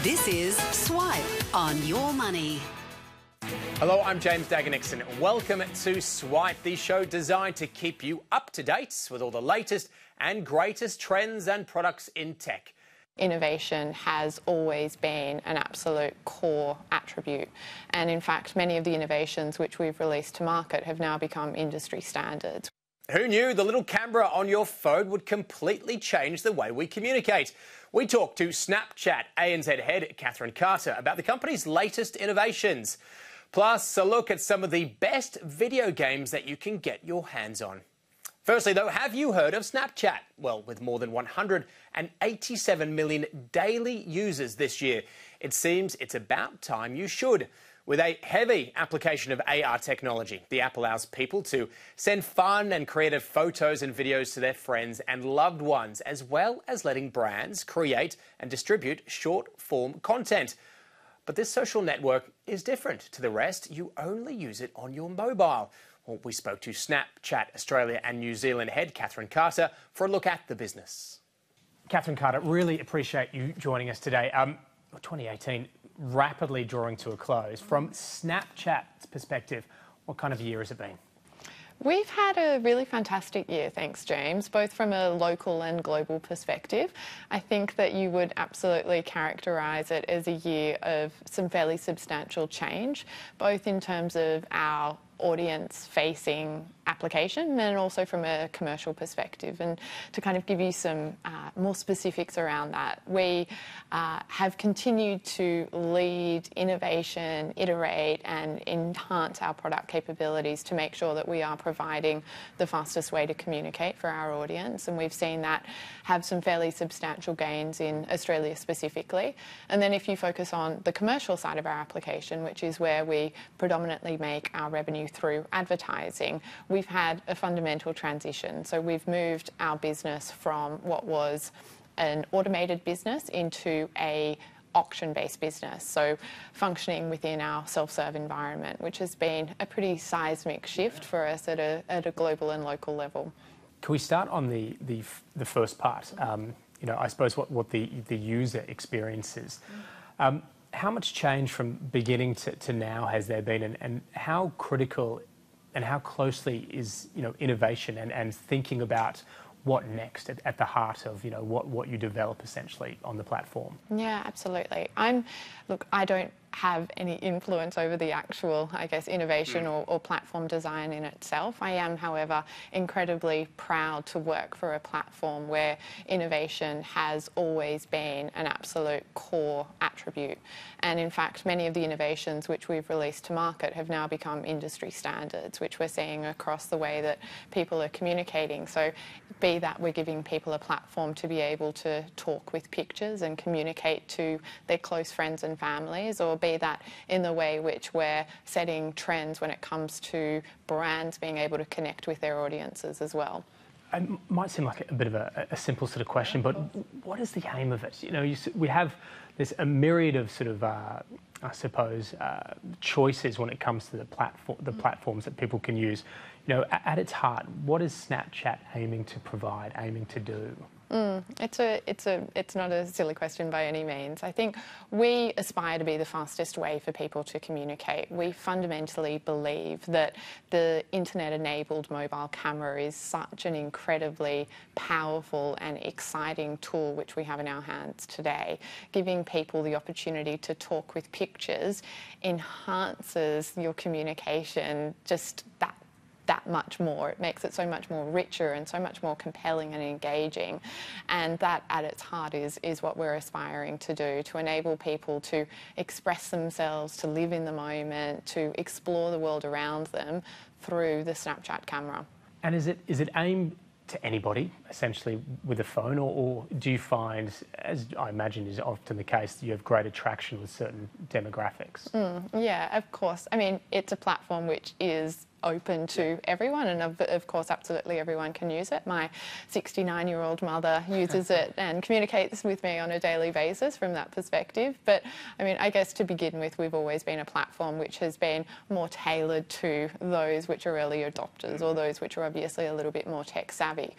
This is Swipe on Your Money. Hello, I'm James Daggar-Nickson. Welcome to Swipe, the show designed to keep you up to date with all the latest and greatest trends and products in tech. Innovation has always been an absolute core attribute, and in fact many of the innovations which we've released to market have now become industry standards. Who knew the little camera on your phone would completely change the way we communicate? We talked to Snapchat ANZ head Catherine Carter about the company's latest innovations. Plus, a look at some of the best video games that you can get your hands on. Firstly, though, have you heard of Snapchat? Well, with more than 187 million daily users this year, it seems it's about time you should. With a heavy application of AR technology, the app allows people to send fun and creative photos and videos to their friends and loved ones, as well as letting brands create and distribute short-form content. But this social network is different to the rest. You only use it on your mobile. Well, we spoke to Snapchat Australia and New Zealand head Catherine Carter for a look at the business. Catherine Carter, really appreciate you joining us today. 2018 rapidly drawing to a close. From Snapchat's perspective, what kind of year has it been? We've had a really fantastic year, thanks, James, both from a local and global perspective. I think that you would absolutely characterise it as a year of some fairly substantial change, both in terms of our audience-facing application and also from a commercial perspective. And to kind of give you some more specifics around that, we have continued to lead innovation, iterate and enhance our product capabilities to make sure that we are providing the fastest way to communicate for our audience. And we've seen that have some fairly substantial gains in Australia specifically. And then if you focus on the commercial side of our application, which is where we predominantly make our revenue through advertising, we've had a fundamental transition. So we've moved our business from what was an automated business into a auction-based business, so functioning within our self-serve environment, which has been a pretty seismic shift for us at a global and local level. Can we start on the first part? I suppose what the user experience is. How much change from beginning to now has there been, and how critical and how closely is innovation and thinking about what next at the heart of what you develop essentially on the platform? Yeah, absolutely. I don't have any influence over the actual, innovation or platform design in itself. I am, however, incredibly proud to work for a platform where innovation has always been an absolute core attribute. And in fact, many of the innovations which we've released to market have now become industry standards, which we're seeing across the way that people are communicating. So be that we're giving people a platform to be able to talk with pictures and communicate to their close friends and families, or be that in the way which we're setting trends when it comes to brands being able to connect with their audiences as well. It might seem like a bit of a simple sort of question, but what is the aim of it? We have a myriad of sort of, choices when it comes to the platforms that people can use. At its heart, what is Snapchat aiming to provide, aiming to do? It's not a silly question by any means. I think we aspire to be the fastest way for people to communicate. We fundamentally believe that the internet-enabled mobile camera is such an incredibly powerful and exciting tool which we have in our hands today. Giving people the opportunity to talk with pictures enhances your communication just that much more. It makes it so much more richer and so much more compelling and engaging. And that at its heart is what we're aspiring to do, to enable people to express themselves, to live in the moment, to explore the world around them through the Snapchat camera. And is it aimed to anybody, essentially, with a phone, or do you find, as I imagine is often the case, you have great attraction with certain demographics? Yeah, of course. I mean, it's a platform which is open to everyone, and of course absolutely everyone can use it. My 69-year-old mother uses it and communicates with me on a daily basis from that perspective. But I mean, I guess to begin with, we've always been a platform which has been more tailored to those which are early adopters or those which are obviously a little bit more tech savvy.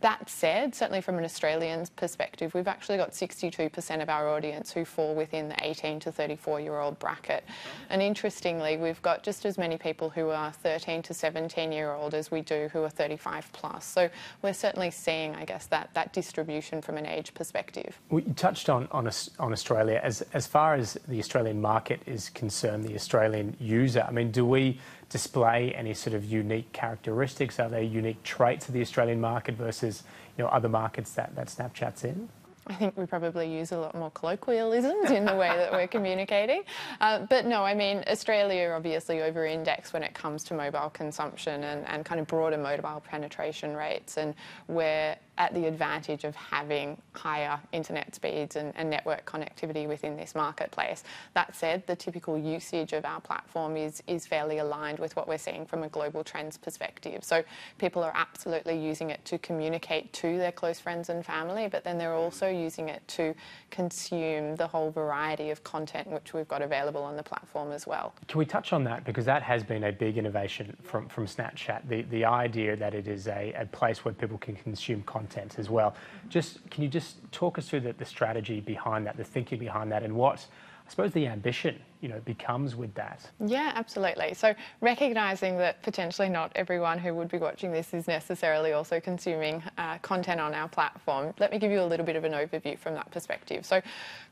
That said, certainly from an Australian perspective, we've actually got 62% of our audience who fall within the 18 to 34-year-old bracket. And interestingly, we've got just as many people who are 13 to 17-year-old as we do who are 35 plus. So we're certainly seeing, I guess, that distribution from an age perspective. Well, you touched on Australia. As far as the Australian market is concerned, the Australian user, I mean, do we display any sort of unique characteristics? Are there unique traits of the Australian market versus, other markets that Snapchat's in? I think we probably use a lot more colloquialisms in the way that we're communicating. But no, I mean, Australia obviously over-indexed when it comes to mobile consumption and kind of broader mobile penetration rates, and we're at the advantage of having higher internet speeds and network connectivity within this marketplace. That said, the typical usage of our platform is fairly aligned with what we're seeing from a global trends perspective. So people are absolutely using it to communicate to their close friends and family, but then they're also using it to consume the whole variety of content which we've got available on the platform as well. Can we touch on that? Because that has been a big innovation from Snapchat, the idea that it is a place where people can consume content as well. Can you just talk us through the strategy behind that, the thinking behind that, and what, I suppose, the ambition, becomes with that? Yeah, absolutely. So recognising that potentially not everyone who would be watching this is necessarily also consuming content on our platform, let me give you a little bit of an overview from that perspective. So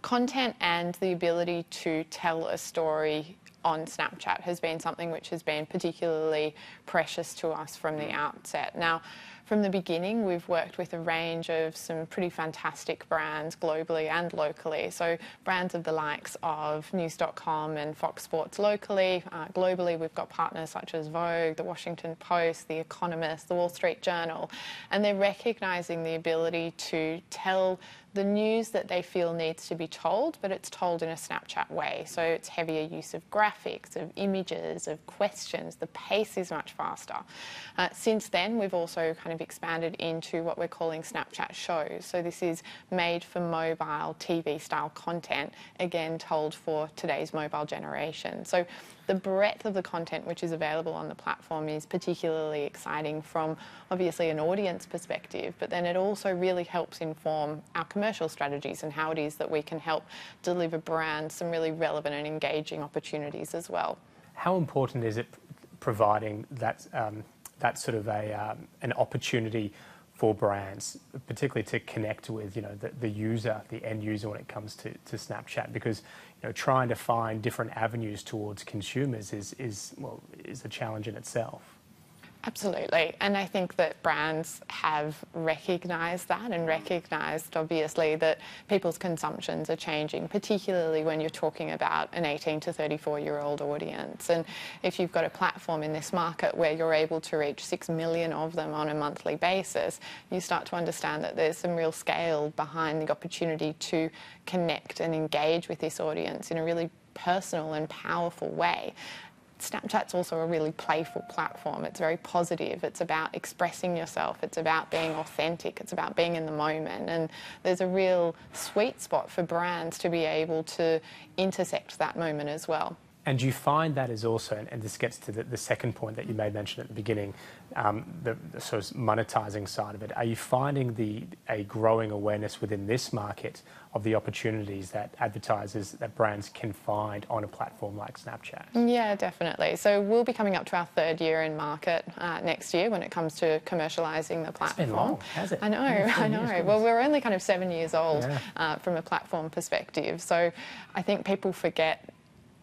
content and the ability to tell a story on Snapchat has been something which has been particularly precious to us from the outset. Now, from the beginning, we've worked with a range of some pretty fantastic brands globally and locally. So brands of the likes of News.com and Fox Sports locally. Globally, we've got partners such as Vogue, The Washington Post, The Economist, The Wall Street Journal, and they're recognising the ability to tell the news that they feel needs to be told, but it's told in a Snapchat way. So it's heavier use of graphics, of images, of questions. The pace is much faster. Since then, we've also kind of expanded into what we're calling Snapchat shows. So this is made for mobile TV style content, again, told for today's mobile generation. So the breadth of the content which is available on the platform is particularly exciting from obviously an audience perspective, but then it also really helps inform our commercial strategies and how it is that we can help deliver brands some really relevant and engaging opportunities as well. How important is it providing that sort of an opportunity for brands, particularly to connect with the user, the end user, when it comes to Snapchat? Because trying to find different avenues towards consumers is a challenge in itself. Absolutely, and I think that brands have recognised that and recognised, obviously, that people's consumptions are changing, particularly when you're talking about an 18 to 34-year-old audience. And if you've got a platform in this market where you're able to reach 6 million of them on a monthly basis, you start to understand that there's some real scale behind the opportunity to connect and engage with this audience in a really personal and powerful way. Snapchat's also a really playful platform. It's very positive. It's about expressing yourself. It's about being authentic. It's about being in the moment. And there's a real sweet spot for brands to be able to intersect that moment as well. And do you find that is also, and this gets to the second point that you made mention at the beginning, the sort of monetizing side of it, are you finding a growing awareness within this market of the opportunities that advertisers, that brands can find on a platform like Snapchat? Yeah, definitely. So we'll be coming up to our third year in market next year when it comes to commercialising the platform. It's been long, has it? I know. Well, we're only kind of 7 years old from a platform perspective. So I think people forget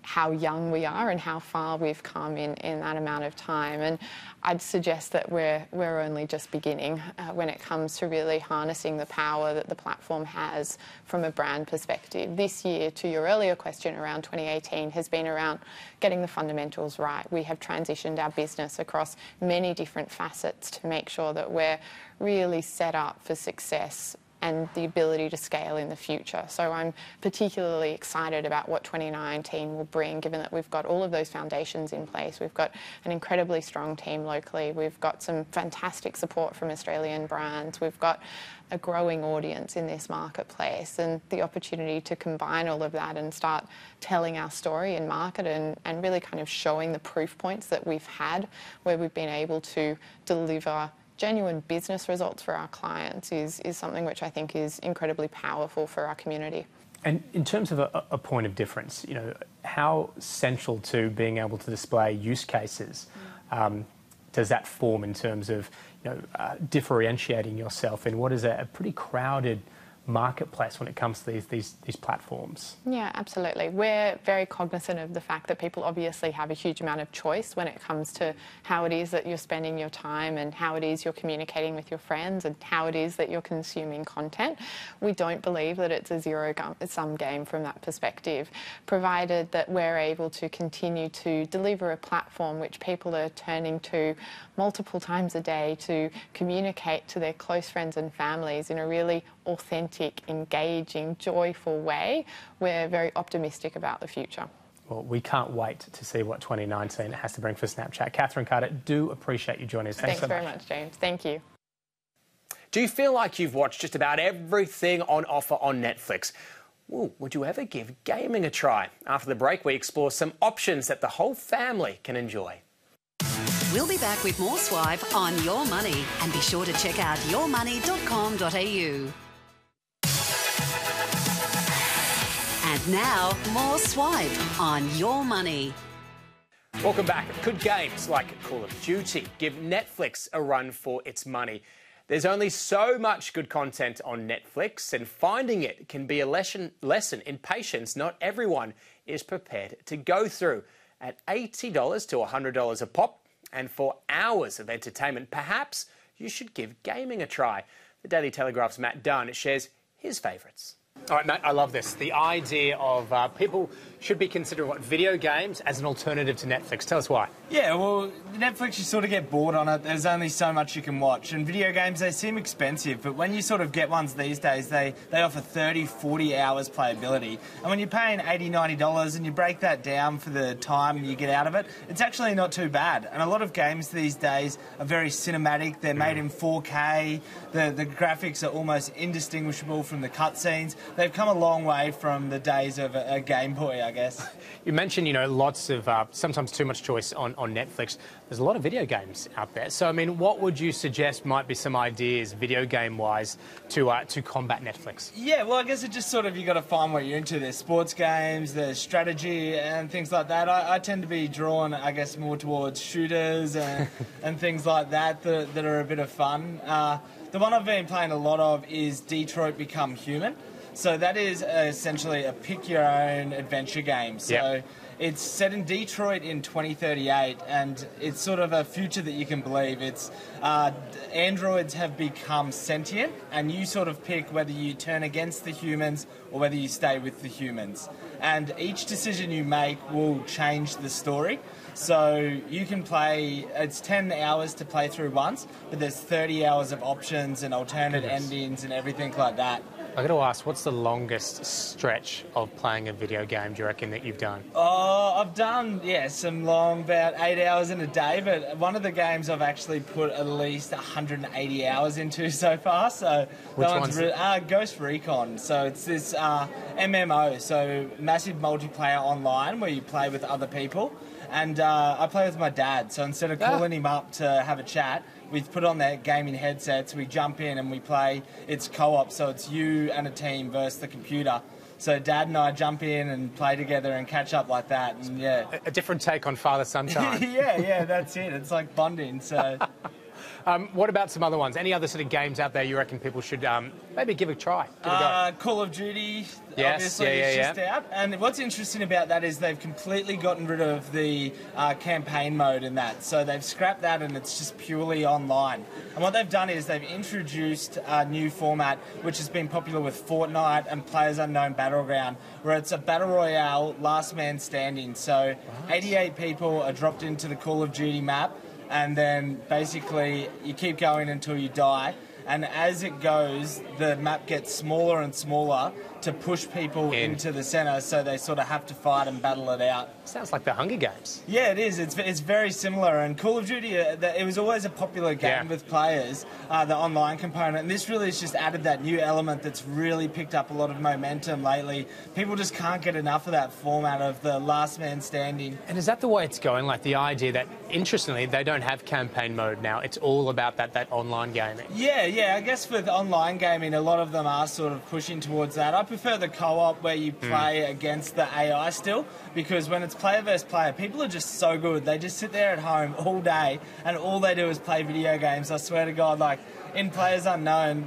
how young we are and how far we've come in that amount of time. And I'd suggest that we're only just beginning when it comes to really harnessing the power that the platform has from a brand perspective. This year, to your earlier question around 2018, has been around getting the fundamentals right. We have transitioned our business across many different facets to make sure that we're really set up for success and the ability to scale in the future. So I'm particularly excited about what 2019 will bring, given that we've got all of those foundations in place. We've got an incredibly strong team locally. We've got some fantastic support from Australian brands. We've got a growing audience in this marketplace, and the opportunity to combine all of that and start telling our story in market and really kind of showing the proof points that we've had where we've been able to deliver genuine business results for our clients is something which I think is incredibly powerful for our community. And in terms of a point of difference, you know, how central to being able to display use cases does that form in terms of, you know, differentiating yourself in what is a pretty crowded marketplace when it comes to these platforms? Yeah, absolutely. We're very cognizant of the fact that people obviously have a huge amount of choice when it comes to how it is that you're spending your time and how it is you're communicating with your friends and how it is that you're consuming content. We don't believe that it's a zero-sum game from that perspective, provided that we're able to continue to deliver a platform which people are turning to multiple times a day to communicate to their close friends and families in a really authentic, engaging, joyful way. We're very optimistic about the future. Well, we can't wait to see what 2019 has to bring for Snapchat. Catherine Carter, do appreciate you joining us. Thanks so very much, James. Thank you. Do you feel like you've watched just about everything on offer on Netflix? Ooh, would you ever give gaming a try? After the break, we explore some options that the whole family can enjoy. We'll be back with more Swipe on Your Money, and be sure to check out yourmoney.com.au. And now, more Swipe on Your Money. Welcome back. Could games like Call of Duty give Netflix a run for its money? There's only so much good content on Netflix, and finding it can be a lesson in patience not everyone is prepared to go through. At $80 to $100 a pop, and for hours of entertainment, perhaps you should give gaming a try. The Daily Telegraph's Matt Dunn shares his favourites. All right, Matt, I love this. The idea of people should be considering video games as an alternative to Netflix. Tell us why. Yeah, well, Netflix, you sort of get bored on it. There's only so much you can watch. And video games, they seem expensive, but when you sort of get ones these days, they offer 30, 40 hours playability. And when you're paying $80, $90 and you break that down for the time you get out of it, it's actually not too bad. And a lot of games these days are very cinematic. They're made in 4K. The graphics are almost indistinguishable from the cutscenes. They've come a long way from the days of a Game Boy, I guess. You mentioned, you know, lots of, sometimes too much choice on Netflix. There's a lot of video games out there. So, I mean, what would you suggest might be some ideas, video game-wise, to combat Netflix? Yeah, well, I guess it just sort of, you got to find what you're into. There's sports games, there's strategy and things like that. I tend to be drawn, I guess, more towards shooters and, and things like that are a bit of fun. The one I've been playing a lot of is Detroit Become Human. So that is essentially a pick-your-own adventure game. So it's set in Detroit in 2038, and it's sort of a future that you can believe. It's androids have become sentient, and you sort of pick whether you turn against the humans or whether you stay with the humans. And each decision you make will change the story. So you can play, it's 10 hours to play through once, but there's 30 hours of options and alternate endings and everything like that. I got to ask, what's the longest stretch of playing a video game, do you reckon, that you've done? Oh, I've done, some long, about 8 hours in a day, but one of the games I've actually put at least 180 hours into so far. So which one's Ghost Recon. So it's this MMO, so massive multiplayer online where you play with other people. And I play with my dad, so instead of calling him up to have a chat, we've put on their gaming headsets, we jump in and we play. It's co-op, so it's you and a team versus the computer. So Dad and I jump in and play together and catch up like that. And a different take on father-son time. yeah, that's it. It's like bonding. So. What about some other ones? Any other sort of games out there you reckon people should maybe give a try? Give a go? Call of Duty, yes, obviously, is just out. And what's interesting about that is they've completely gotten rid of the campaign mode in that. So they've scrapped that and it's just purely online. And what they've done is they've introduced a new format which has been popular with Fortnite and PlayerUnknown's Battleground, where it's a battle royale, last man standing. So 88 people are dropped into the Call of Duty map, and then basically you keep going until you die. And as it goes, the map gets smaller and smaller to push people into the centre, so they sort of have to fight and battle it out. Sounds like the Hunger Games. Yeah, it is. It's very similar. And Call of Duty, it was always a popular game with players, the online component. And this really has just added that new element that's really picked up a lot of momentum lately. People just can't get enough of that format of the last man standing. And is that the way it's going? Like the idea that, interestingly, they don't have campaign mode now. It's all about that online gaming. Yeah. I guess with online gaming, a lot of them are sort of pushing towards that. I prefer the co-op where you play against the AI still, because when it's player versus player, people are just so good. They just sit there at home all day and all they do is play video games. I swear to God, like in Players Unknown,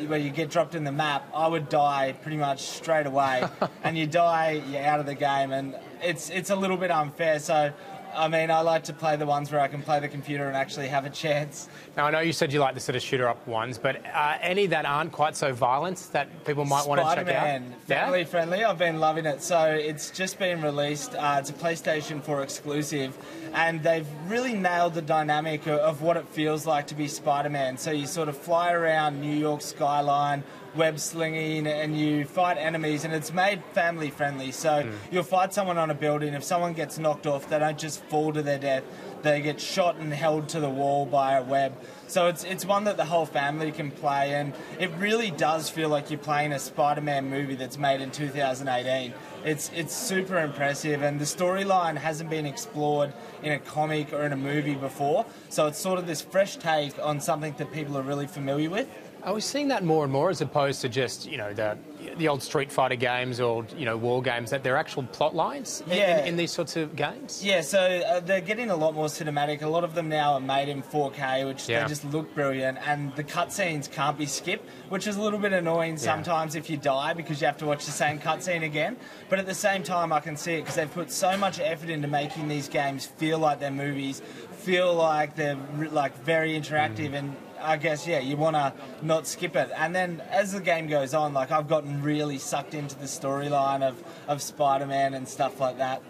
where you get dropped in the map, I would die pretty much straight away. And you die, you're out of the game, and it's a little bit unfair. So I mean, I like to play the ones where I can play the computer and actually have a chance. Now, I know you said you like the sort of shooter-up ones, but any that aren't quite so violent that people might want to check out? Spider-Man, family friendly. I've been loving it. So it's just been released. It's a PlayStation 4 exclusive, and they've really nailed the dynamic of what it feels like to be Spider-Man. So you sort of fly around New York skyline, web slinging, and you fight enemies, and it's made family friendly. So you'll fight someone on a building. If someone gets knocked off, they don't just fall to their death. They get shot and held to the wall by a web. So it's one that the whole family can play, and it really does feel like you're playing a Spider-Man movie that's made in 2018. It's super impressive, and the storyline hasn't been explored in a comic or in a movie before. So it's sort of this fresh take on something that people are really familiar with. Are we seeing that more and more, as opposed to just, you know, the old Street Fighter games or, you know, war games, that they're actual plot lines in these sorts of games? Yeah, so they're getting a lot more cinematic. A lot of them now are made in 4K, which they just look brilliant, and the cutscenes can't be skipped, which is a little bit annoying sometimes if you die, because you have to watch the same cutscene again. But at the same time, I can see it because they've put so much effort into making these games feel like they're movies, feel like they're like very interactive, and I guess, you want to not skip it. And then as the game goes on, like, I've gotten really sucked into the storyline of Spider-Man and stuff like that.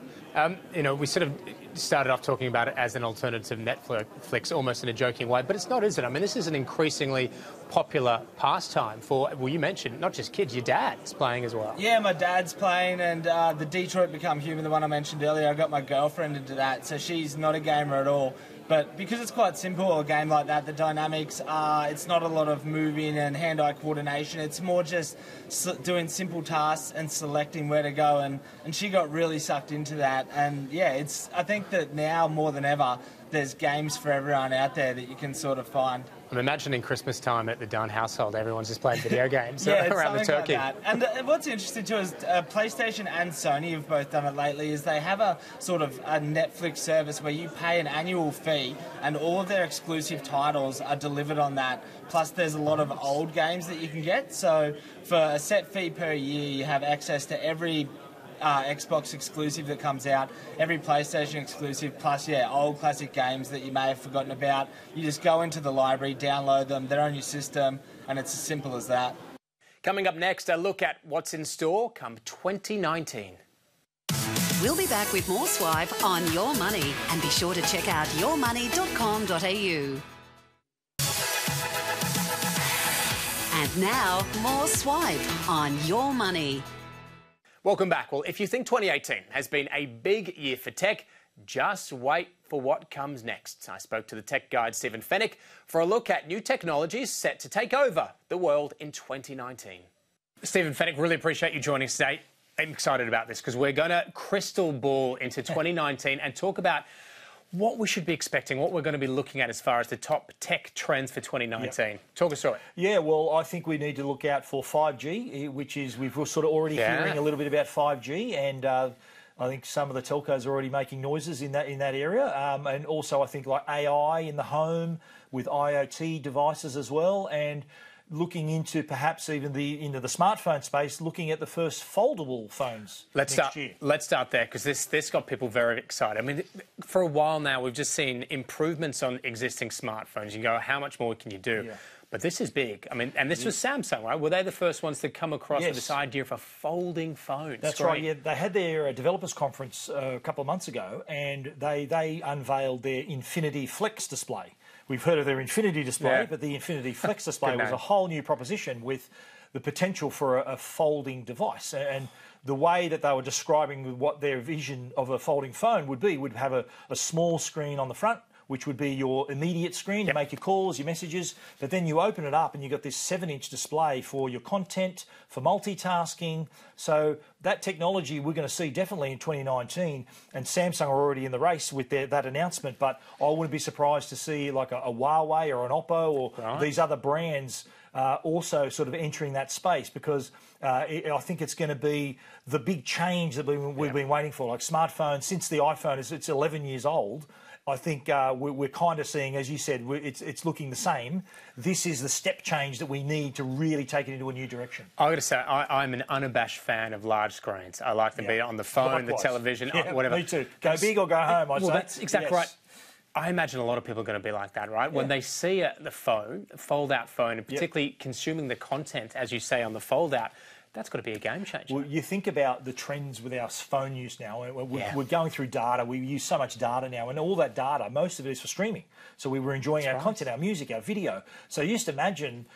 You know, we sort of started off talking about it as an alternative Netflix, almost in a joking way, but it's not, is it? I mean, this is an increasingly popular pastime for, well, you mentioned, not just kids, your dad's playing as well. Yeah, my dad's playing, and the Detroit Become Human, the one I mentioned earlier, I got my girlfriend into that, so she's not a gamer at all. But because it's quite simple, a game like that, the dynamics are, it's not a lot of moving and hand-eye coordination. It's more just doing simple tasks and selecting where to go. And she got really sucked into that. And I think that now more than ever, there's games for everyone out there that you can sort of find. I'm imagining Christmas time at the Dunn household, everyone's just playing video games around the turkey. Like that. And what's interesting too is PlayStation and Sony have both done it lately, is they have a sort of a Netflix service where you pay an annual fee and all of their exclusive titles are delivered on that. Plus there's a lot of old games that you can get. So for a set fee per year, you have access to every Xbox exclusive that comes out, every PlayStation exclusive, plus old classic games that you may have forgotten about. You just go into the library, download them, they're on your system, and it's as simple as that. Coming up next, a look at what's in store come 2019. We'll be back with more Swipe on Your Money, and be sure to check out yourmoney.com.au. And now, more Swipe on Your Money. Welcome back. Well, if you think 2018 has been a big year for tech, just wait for what comes next. I spoke to the tech guide Stephen Fennick for a look at new technologies set to take over the world in 2019. Stephen Fennick, really appreciate you joining us today. I'm excited about this because we're going to crystal ball into 2019 and talk about what we should be expecting, what we're going to be looking at as far as the top tech trends for 2019. Yep. Talk us through it. Yeah, well, I think we need to look out for 5G, which is, we've sort of already hearing a little bit about 5G, and I think some of the telcos are already making noises in that area. And also I think like AI in the home with IoT devices as well, and looking into perhaps even into the smartphone space, looking at the first foldable phones next year. Let's start there, because this got people very excited. I mean, for a while now, we've just seen improvements on existing smartphones. You go, how much more can you do? Yeah. But this is big. I mean, and this was Samsung, right? Were they the first ones to come across with this idea of a folding phone? That's right, yeah. They had their developers conference a couple of months ago, and they unveiled their Infinity Flex display. We've heard of their Infinity display, but the Infinity Flex display was a whole new proposition with the potential for a folding device. And the way that they were describing what their vision of a folding phone would be would have a small screen on the front, which would be your immediate screen to make your calls, your messages, but then you open it up and you've got this 7-inch display for your content, for multitasking. So that technology we're going to see definitely in 2019, and Samsung are already in the race with that announcement, but I wouldn't be surprised to see like a Huawei or an Oppo or these other brands also sort of entering that space, because I think it's going to be the big change that we've been waiting for. Like smartphones, since the iPhone it's 11 years old, I think we're kind of seeing, as you said, it's looking the same. This is the step change that we need to really take it into a new direction. I've got to say, I'm an unabashed fan of large screens. I like them, be it on the phone, the television, whatever. Me too. Go big or go home, I'd say. That's exactly right. I imagine a lot of people are going to be like that, right? When they see the phone, fold-out phone, and particularly consuming the content, as you say, on the fold-out, that's got to be a game changer. Well, you think about the trends with our phone use now. We're going through data. We use so much data now, and all that data, most of it is for streaming. So we were enjoying our content, our music, our video. So you just imagine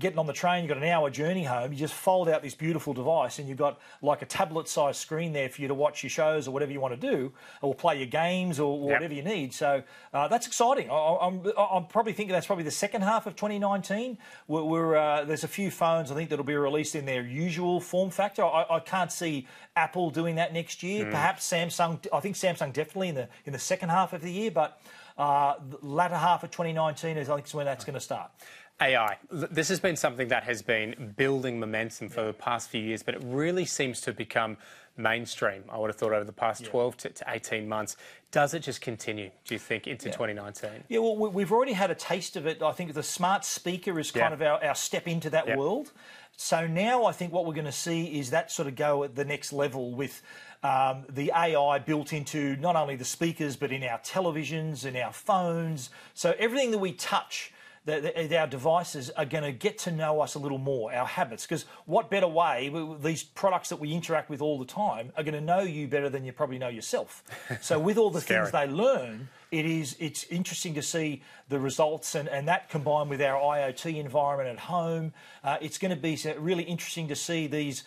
getting on the train, you've got an hour journey home, you just fold out this beautiful device and you've got like a tablet-sized screen there for you to watch your shows or whatever you want to do, or play your games or whatever you need. So that's exciting. I'm probably thinking that's probably the second half of 2019. There's a few phones, I think, that'll be released in their usual form factor. I can't see Apple doing that next year. Perhaps Samsung. I think Samsung definitely in the second half of the year, but the latter half of 2019 is, I think, when that's going to start. AI. This has been something that has been building momentum for the past few years, but it really seems to have become mainstream, I would have thought, over the past 12 to 18 months. Does it just continue, do you think, into 2019? Yeah, well, we've already had a taste of it. I think the smart speaker is kind of our step into that world. So now I think what we're going to see is that sort of go at the next level with the AI built into not only the speakers, but in our televisions, in our phones. So everything that we touch, our devices are going to get to know us a little more, our habits. Because what better way, these products that we interact with all the time are going to know you better than you probably know yourself. So with all the things they learn, it's interesting to see the results, and that combined with our IoT environment at home, it's going to be really interesting to see these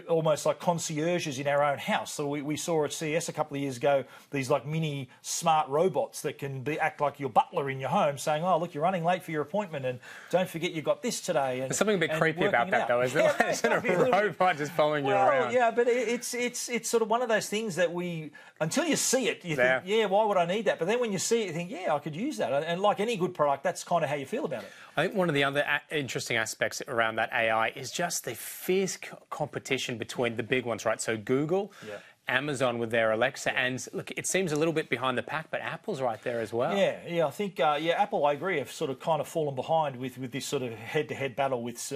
almost like concierges in our own house. So we saw at CES a couple of years ago these like mini smart robots that can act like your butler in your home, saying, "Oh, look, you're running late for your appointment, and don't forget you got this today." And there's something a bit creepy about that, though, isn't it? Isn't a robot just following you around? Yeah, but it's sort of one of those things that until you see it, you think, yeah, why would I need that? But then when you see it, you think, yeah, I could use that. And like any good product, that's kind of how you feel about it. I think one of the other interesting aspects around that AI is just the fierce competition between the big ones, right? So Google, Amazon with their Alexa, and look, it seems a little bit behind the pack, but Apple's right there as well. Yeah, I think Apple, I agree, have sort of kind of fallen behind with this sort of head-to-head battle with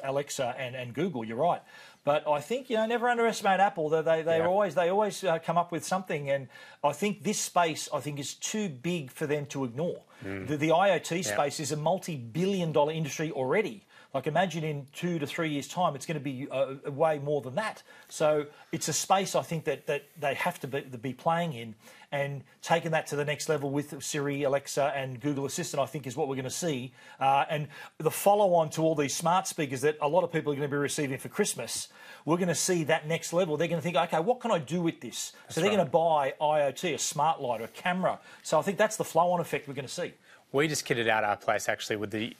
Alexa and Google. You're right. But I think, never underestimate Apple. They always come up with something, and I think this space, is too big for them to ignore. The IoT space is a multi-billion-dollar industry already. Like, imagine in 2 to 3 years' time, it's going to be way more than that. So it's a space, I think, that they have to be playing in, and taking that to the next level with Siri, Alexa and Google Assistant, I think, is what we're going to see. And the follow-on to all these smart speakers that a lot of people are going to be receiving for Christmas, we're going to see that next level. They're going to think, OK, what can I do with this? So they're going to buy IoT, a smart light, or a camera. So I think that's the flow-on effect we're going to see. We just kitted out our place actually with the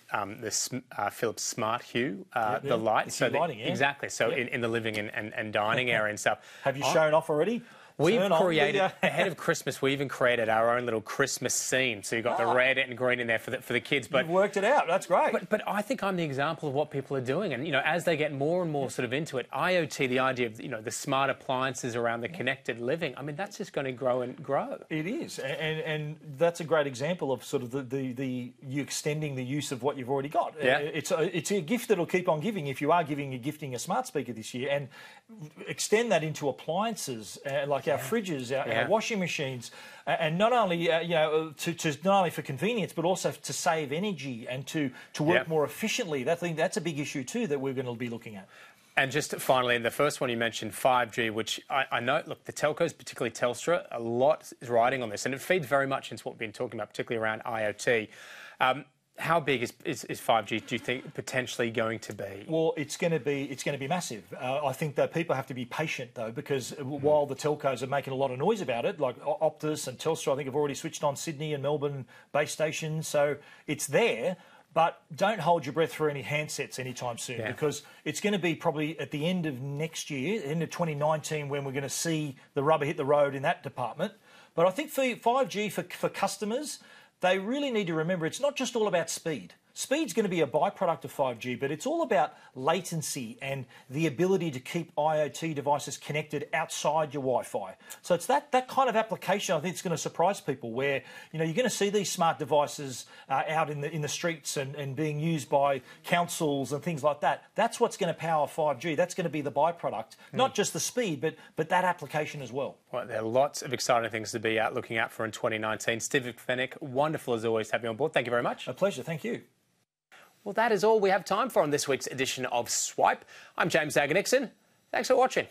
Philips Smart Hue, the light. It's lighting, exactly. So in the living and dining area and stuff. Have you shown off already? We've created, ahead of Christmas, we even created our own little Christmas scene. So you've got the red and green in there for the kids. But you've worked it out. That's great. But I think I'm the example of what people are doing. And, as they get more and more sort of into it, IoT, the idea of, the smart appliances around the connected living, that's just going to grow and grow. It is. And that's a great example of sort of the you extending the use of what you've already got. Yeah. It's a gift that'll keep on giving if you are gifting a smart speaker this year, and extend that into appliances like our fridges, our washing machines, and not only to not only for convenience, but also to save energy and to work more efficiently. I think that's a big issue too that we're going to be looking at. And just finally, in the first one you mentioned 5G, which I know, look, the telcos, particularly Telstra, a lot is riding on this, and it feeds very much into what we've been talking about, particularly around IoT. How big is 5G, do you think, potentially going to be? Well, it's going to be massive. I think that people have to be patient, though, because while the telcos are making a lot of noise about it, like Optus and Telstra, I think have already switched on Sydney and Melbourne base stations, so it's there. But don't hold your breath for any handsets anytime soon, because it's going to be probably at the end of next year, end of 2019, when we're going to see the rubber hit the road in that department. But I think for 5G, for customers, they really need to remember it's not just all about speed. Speed's going to be a byproduct of 5G, but it's all about latency and the ability to keep IoT devices connected outside your Wi-Fi. So it's that kind of application I think is going to surprise people, where you're going to see these smart devices out in the streets and being used by councils and things like that. That's what's going to power 5G. That's going to be the byproduct, not just the speed, but that application as well. Well, there are lots of exciting things to be looking out for in 2019. Steve Fennick, wonderful as always to have you on board. Thank you very much. A pleasure. Thank you. Well, that is all we have time for on this week's edition of Swipe. I'm James Daggar-Nickson. Thanks for watching.